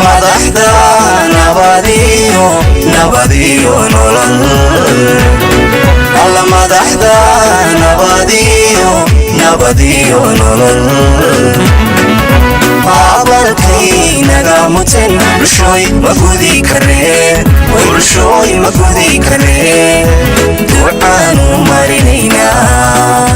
madaxda nabadiyo nolol alla madaxda nabadiyo nolol abalkaynaga muten bulshooy ma gudi karee ducaanu marinaynaa.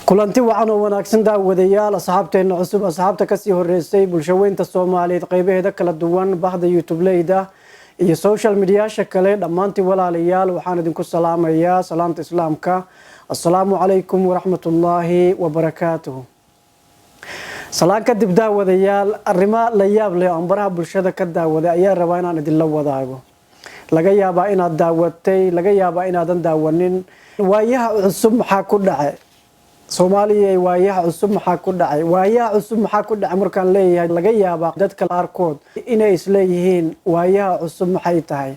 kulanti wacan oo wanaagsan daawadayaal asxaabteena cusub asxaabta ka sii horeysay bulshaweynta Soomaaliyeed qaybaheeda kala duwan bahda YouTube-leyda iyo social media-yaasha kale dhamaantii walaalayaal waxaan idinku salaamayaa salaamta islaamka. Assalaamu calaykum waraxmatullaahi wabarakaatuh. salaan kadib daawadayaal arrimo la yaab leh oo baraha bulshada ka daawaday ayaa rabaa inaan idinla wadaago. laga yaabaa inaad daawatay, laga yaabaa inaadan daawanin. waayaha cusub maxaa ku dhacay Soomaaliya? waayaha cusub maxaa ku dhacay? waayaha cusub maxaa ku dhacay markaan leeyahay laga yaabaa dadka qaarkood inay isleeyihiin waayaha cusub maxay tahay.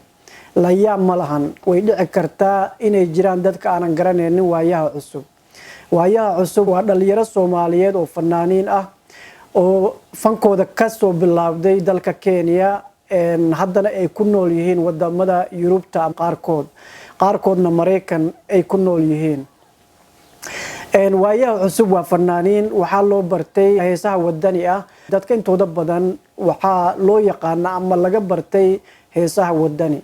la yaab ma lahan, way dhici kartaa inay jiraan dadka aanan garanaynin waayaha cusub. waayaha cusub waa dhalinyaro Soomaaliyeed oo fanaaniin ah oo fankooda ka soo bilaabday dalka Kenya haddana ay ku nool yihiin wadamada Yurubta qaarkoodna Mareykan ay ku nool yihiin. waayaha cusub waa fanaaniin waxaa loo bartay heesaha wadani ah. dadka intooda badan waxaa loo yaqaana ama laga bartay heesaha wadani.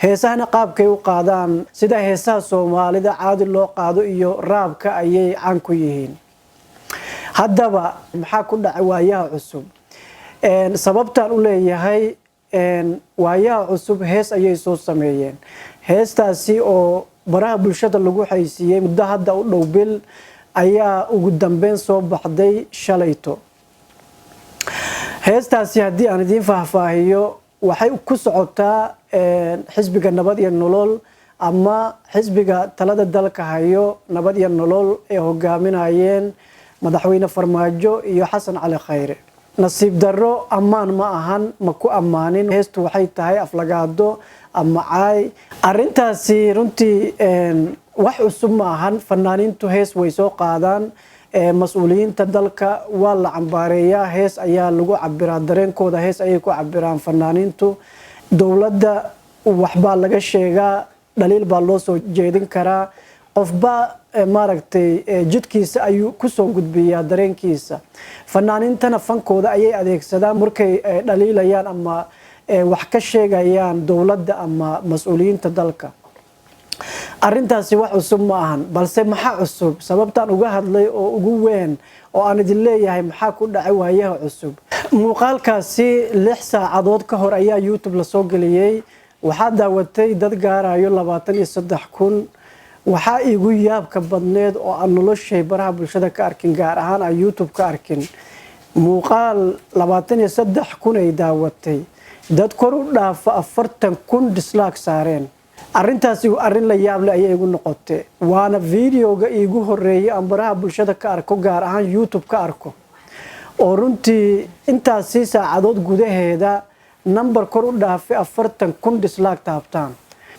heesahana qaabkay u qaadaan sida heesaha Soomaalida caadi loo qaado iyo raabka ayay caan ku yihiin. haddaba maxaa ku dhacay waayaha cusub? sababtaan u leeyahay waayaha cusub hees ayay soo sameeyeen. heestaasi oo baraha bulshada lagu xaysiiyay muddo hadda u dhow bil ayaa ugu dambeyn soo baxday shalayto. heestaasi haddii aan idiin faahfaahiyo waxay ku socotaa xisbiga Nabad iyo Nolol ama xisbiga talada dalka hayo Nabad iyo Nolol ee hogaaminayeen madaxweyne Farmaajo iyo Xasan Cali Khayre. nasiib darro ammaan ma ahan, ma ku ammaanin. heestu waxay tahay aflagaado ama caay. arrintaasi runtii wax cusub ma ahan. fanaaniintu hees way soo qaadaan, mas-uuliyiinta dalka waa la cambaareeyaa, hees ayaa lagu cabiraa, dareenkooda hees ayay ku cabiraan fanaaniintu. dowladda waxbaa laga sheegaa, dhaliil baa loo soo jeedin karaa. qofba maaragtay jidkiisa ayuu ku soo gudbiyaa dareenkiisa. fanaaniintana fankooda ayay adeegsadaan markay dhaliilayaan ama wax ka sheegayaan dowladda ama mas-uuliyiinta dalka. arrintaasi wax cusub ma ahan, balse maxaa cusub? sababtaan uga hadlay oo ugu weyn oo aan idin leeyahay maxaa ku dhacay waayaha cusub. muuqaalkaasi 6 saacadood ka hor ayaa YouTube la soo geliyay. waxaa daawatay dad gaarayo 23,000. waxaa igu yaabka badneed oo aan noloshay baraha bulshada ka arkin, gaar ahaan aan YouTube ka arkin. muuqaal 23,000 ay daawatay, dad kor u dhaafa 40,000 dislike saareen. arrintaasi arrin la yaab leh ayay igu noqotay. waana videoga iigu horeeyay aan baraha bulshada ka arko, gaar ahaan YouTube ka arko, oo runtii intaasi saacadood gudaheeda number kor u dhaafay 40,000 dislike taabtaan.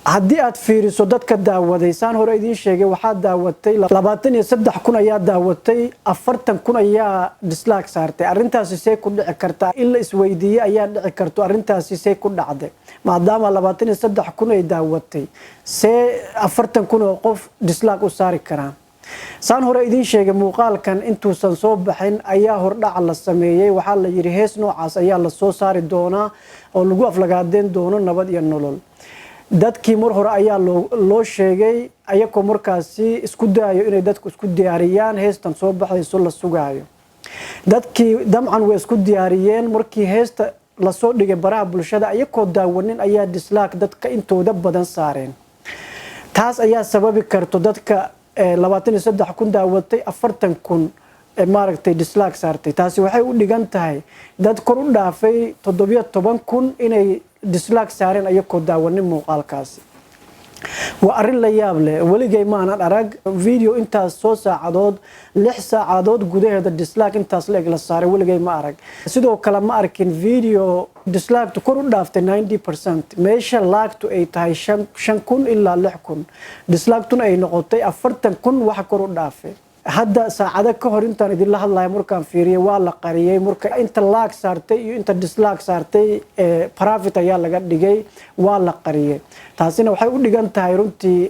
haddii aad fiiriso dadka daawaday, saan hore idiin sheegay, waxaa daawatay 23,000 ayaa daawatay, 40,000 ayaa dislike saartay. arrintaasi see ku dhici kartaa? in la isweydiiyey ayaa dhici karto arrintaasi see ku dhacday, maadaama 23,000 ay daawatay, see 40,000 oo qof dislike u saari karaan? saan hore idiin sheegay, muuqaalkan intuusan soo baxin ayaa hordhaca la sameeyey. waxaa la yidhi hees noocaas ayaa la soo saari doonaa oo lagu aflagaadeyn doono Nabad iyo Nolol. dadkii mar hore ayaa loo sheegay, ayagoo markaasi isku dayo inay dadku isku diyaariyaan heestan soo baxayso la sugaayo. dadkii damcan way isku diyaariyeen. markii heesta la soo dhigay baraha bulshada ayagoo daawanin ayaa dislike dadka intooda badan saareen. taas ayaa sababi karto dadka 23,000 daawatay, 40,000 maaragtay dislike saartay. taasi waxay u dhigan tahay dad kor u dhaafay 17,000 inay dislike saareen ayagoo daawanin muuqaalkaasi. waa arrin la yaab leh. weligay maanan arag video intaas soo saacadood 6 saacadood gudaheeda dislike intaas la eg la saaray, weligay ma arag. sidoo kale ma arkin video dislike kor u dhaaftay 90%, meesha laagtu ay tahay 5,000 ilaa 6,000, dislike-tuna ay noqotay 40,000 wax kor u dhaafay. hadda saacado ka hor intaan idinla hadlayo markaan fiiriyay waa la qariyay marka inta laag saartay iyo inta dislaag saartay private ayaa laga dhigay waa la qariyay taasina waxay u dhigan tahay runtii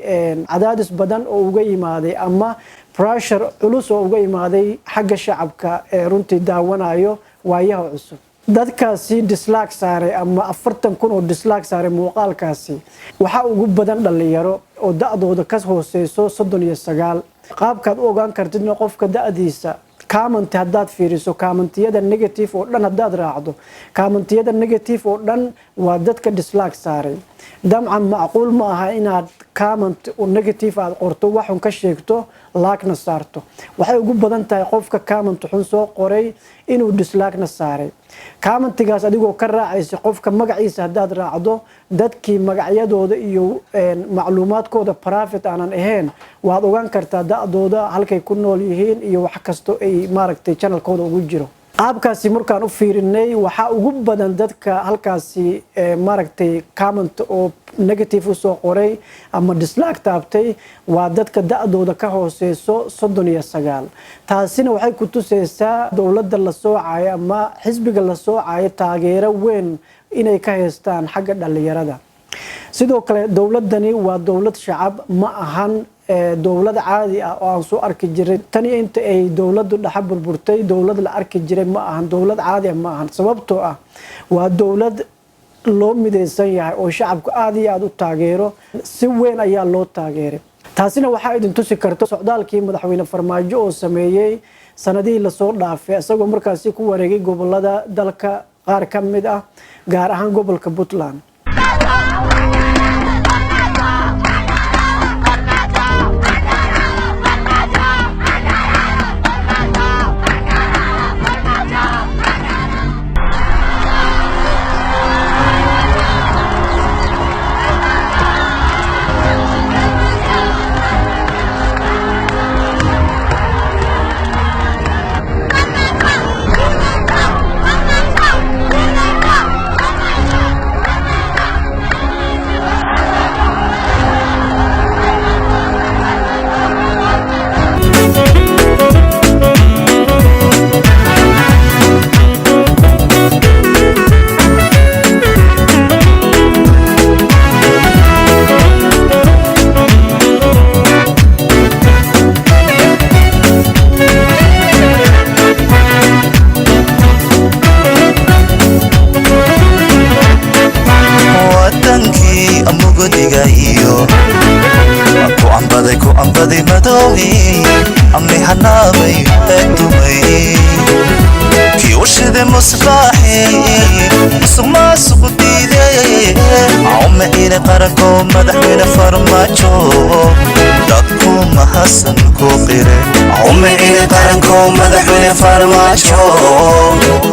cadaadis badan oo uga yimaaday ama pressure culus oo uga yimaaday xagga shacabka runtii daawanayo waayaha cusub dadkaasi dislaag saaray ama 40,000 oo dislaag saaray muuqaalkaasi waxa ugu badan dhalinyaro oo da'dooda ka hooseyso 39 qaabkaad u ogaan kartid qofka da'diisa comment haddaad fiiriso commentiyada negative oo dhan haddaad raacdo commentiyada negative oo dhan waa dadka dislaag saaray dabcan macquul ma aha inaad comment oo negative aad qorto waxun ka sheegto laagna saarto waxay ugu badan tahay qofka comment xun soo qoray inuu dislaagna saaray commentigaas adigoo ka raacaysa qofka magaciisa haddaad raacdo dadkii magacyadooda iyo macluumaadkooda private aanan ahayn waad ogaan kartaa da'dooda halkay ku nool yihiin iyo wax kasto ay maaragtay channelkooda ugu jiro qaabkaasi markaan u fiirinay waxa ugu badan dadka halkaasi maaragtay comment oo negative u soo qoray ama dislaag taabtay waa dadka da'dooda ka hooseyso 39 taasina waxay ku tusaysaa dawladda la soocayo ama xisbiga la soocayo taageero weyn inay ka haystaan xagga dhalinyarada sidoo kale dawladani waa dawlad shacab ma ahan dawlad caadi ah oo aan soo arki jiray tani inta ay dawladdu dhaxal burburtay dawlad la arki jiray ma ahan dawlad caadi ah ma ahan sababtoo ah waa dawlad loo mideysan yahay oo shacabku aad iyo aad u taageero si weyn ayaa loo taageeray taasina waxa idin tusi karto socdaalkii madaxweyne Farmaajo oo sameeyay sanadihii la soo dhaafay isagoo markaasi ku wareegay gobolada dalka qaar ka mid ah gaar ahaan gobolka Puntland anbaday madowgi amni hanaabay dumay kii washide musbaaxi musuqmaasuq diiday awma ila qaranko madaxweyne Farmaajo dadku mahasan ku qire awma ila qaranko madaxweyne Farmaajo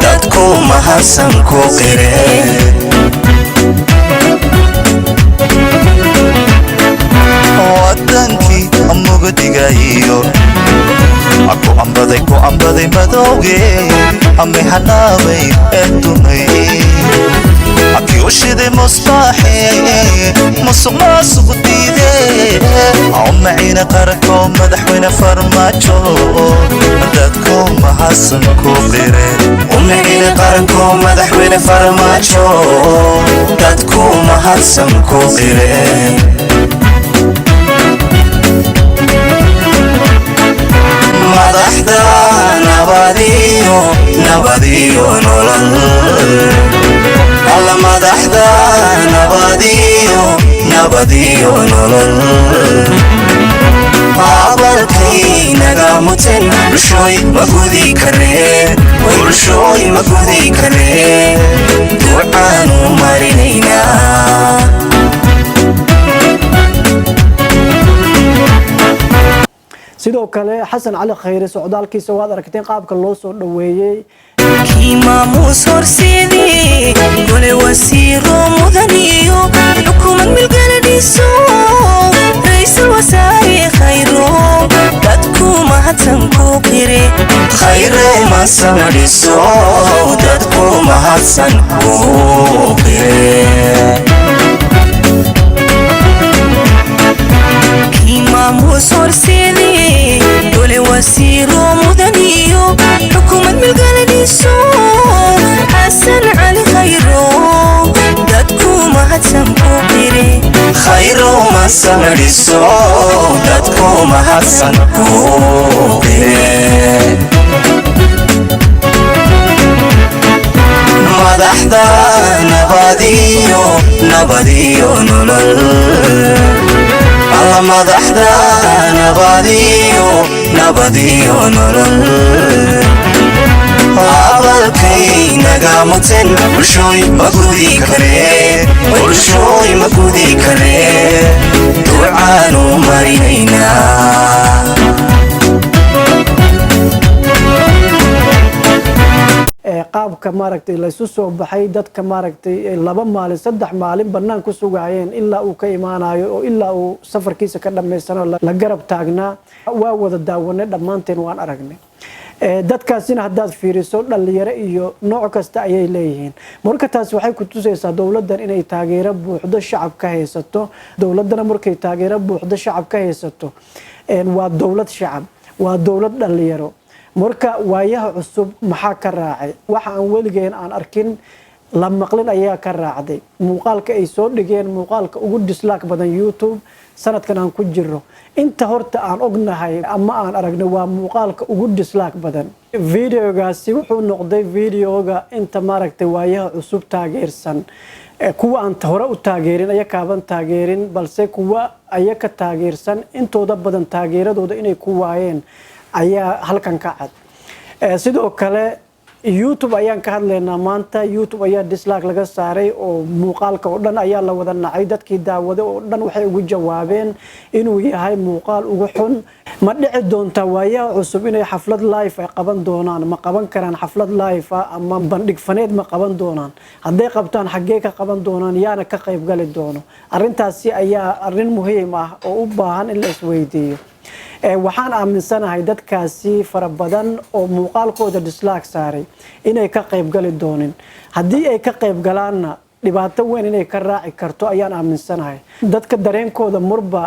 dadku mahasan ku qire wadankii amuga digayo aku ambaday madowge amay hanaabay dumay aki washide musbaaxi musuqmaasuq diiday awma ila qaranko madaxweyne Farmaajo dadku mahasan ku qire awma ila qaranko madaxweyne Farmaajo dadku mahasan ku qire madaxda nabadiyo nolol alla madaxda nabadiyo nolol abalkay naga muten bulshooy magudi karee ducaanu marinaynaa sidoo kale xasan cali khayre socdaalkiisa waad aragteen qaabka loo soo dhaweeyay maamuus horseedii gole wasiiro mudaniyo xukuumad milgaladhiiso ra'iisul wasaare khayro dadku mahadsan ku qire khayre masamadhiso dadku mahadsan ku qire maamuus horseedii gole wasiir mudaniyo xukuumad milgaladhiiso xasan cali khayro dadku mahadsan ku qire khayro ma samadhiso dadku mahadsan ku qire madaxda nabadiyo nolol alla madaxda nabadiyo nolol abalkay naga muten bulshooy ma gudi karee ducaanu marinaynaa qaabka maaragtay la isu soo baxay dadka maaragtay 2 maalin 3 maalin banaan ku sugayeen ilaa uu ka imaanayo oo ilaa uu safarkiisa ka dhameysano la garab taagnaa waa wada daawanay dhamaanteen waan aragnay dadkaasina hadaad fiiriso dhalinyaro iyo nooc kasta ayay leeyihiin marka taas waxay ku tusaysaa dawladdan inay taageero buuxdo shacabka haysato dawladana markay taageero buuxdo shacabka haysato waa dawlad shacab waa dawlad dhalinyaro marka waayaha cusub maxaa ka raacay waxa aan weligeen aan arkin la maqlin ayaa ka raacday muuqaalka ay soo dhigeen muuqaalka ugu dislaak badan YouTube sanadkan aan ku jiro inta horta aan ognahay ama aan aragno waa muuqaalka ugu dislaak badan videogaasi wuxuu noqday videoga inta maaragtay waayaha cusub taageersan kuwa aan hore u taageerin ayaa kaaban taageerin balse kuwa ayaa ka taageersan intooda badan taageeradooda inay ku waayeen ayaa halkan ka cad sidoo kale YouTube ayaan ka hadlaynaa maanta YouTube ayaa dislike laga saaray oo muuqaalka oo dhan ayaa la wada nacay dadkii daawada oo dhan waxay ugu jawaabeen inuu yahay muuqaal ugu xun ma dhici doonta waayaha cusub inay xaflad live ay qaban doonaan ma qaban karaan xaflad live ama bandhig faneed ma qaban doonaan hadday qabtaan xaggee ka qaban doonaan yaana ka qayb gali doono arrintaasi ayaa arrin muhiim ah oo u baahan in la isweydiiyo waxaan aaminsanahay dadkaasi fara badan oo muuqaalkooda dislaak saaray inay ka qayb gali doonin haddii ay ka qayb galaanna dhibaato weyn inay ka raaci karto ayaan aaminsanahay dadka dareenkooda murba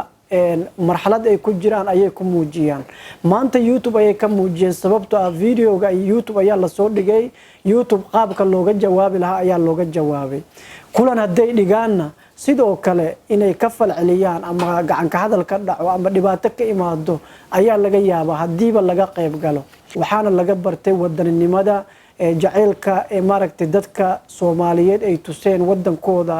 marxalad ay ku jiraan ayay ku muujiyaan maanta YouTube ayay ka muujiyeen sababtoo ah videoga YouTube ayaa la soo dhigay YouTube qaabka looga jawaabi lahaa ayaa looga jawaabay kulan hadday dhigaanna sidoo kale inay ka falceliyaan ama gacan ka hadal ka dhaco ama dhibaato ka imaado ayaa laga yaabaa hadiiba laga qayb galo waxaana laga bartay wadaninimada jaceylka maaragtay dadka Soomaaliyeed ay tuseen wadankooda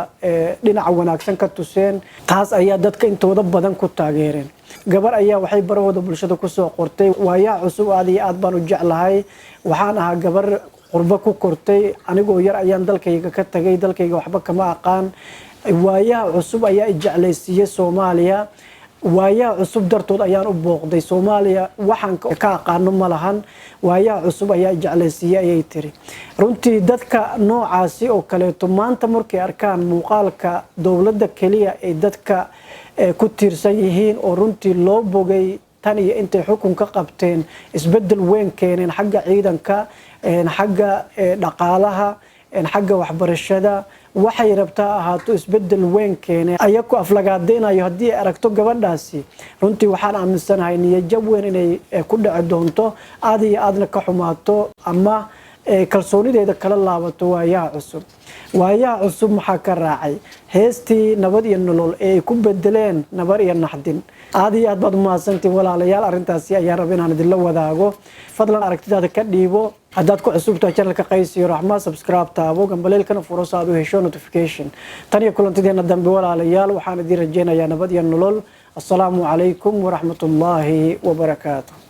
dhinaca wanaagsan ka tuseen taas ayaa dadka intooda badan ku taageereen gabar ayaa waxay barahooda bulshada ku soo qortay waayaa cusub aad baan u jeclahay waxaan ahaa gabar qurba ku kortay anigoo yar ayaan dalkayga ka tagay dalkayga waxba kama aqaan waayaha cusub ayaa jeclaysiiyay Soomaaliya waayaha cusub dartood ayaan u booqday Soomaaliya waxaan ka aqaano ma lahan waayaha cusub ayaa jeclaysiiyay ayay tiri runtii dadka noocaasi oo kaleeto maanta markay arkaan muuqaalka dawladda kaliya ee dadka ku tiirsan yihiin oo runtii loo bogay tan iyo intay xukun ka qabteen isbedel weyn keeneen xagga ciidanka xagga dhaqaalaha xagga waxbarashada waxay rabtaa ahaato isbedel weyn keenay ayagu aflagaadeynayo haddii ay aragto gabadhaasi runtii waxaan aaminsanahay niyad weyn inay ku dhici doonto aad iyo aadna ka xumaato ama kalsoonideeda kala laabato waayaha cusub maxaa ka raacay heestii nabad iyo nolol ee ay ku bedeleen nabar iyo naxdin aad iyo aad baad umahadsantiin walaalayaal arrintaasi ayaan rabaa inaan idinla wadaago fadlan aragtidaada ka dhiibo haddaad ku cusubtahay channelka Qays iyo Raxma subscribe taabo gambaleelkana furo saad u hesho notification tan iyo kulantideena dambe walaalayaal waxaan idin rajeynayaa nabad iyo nolol assalaamu calaykum waraxmatullaahi wabarakaatuh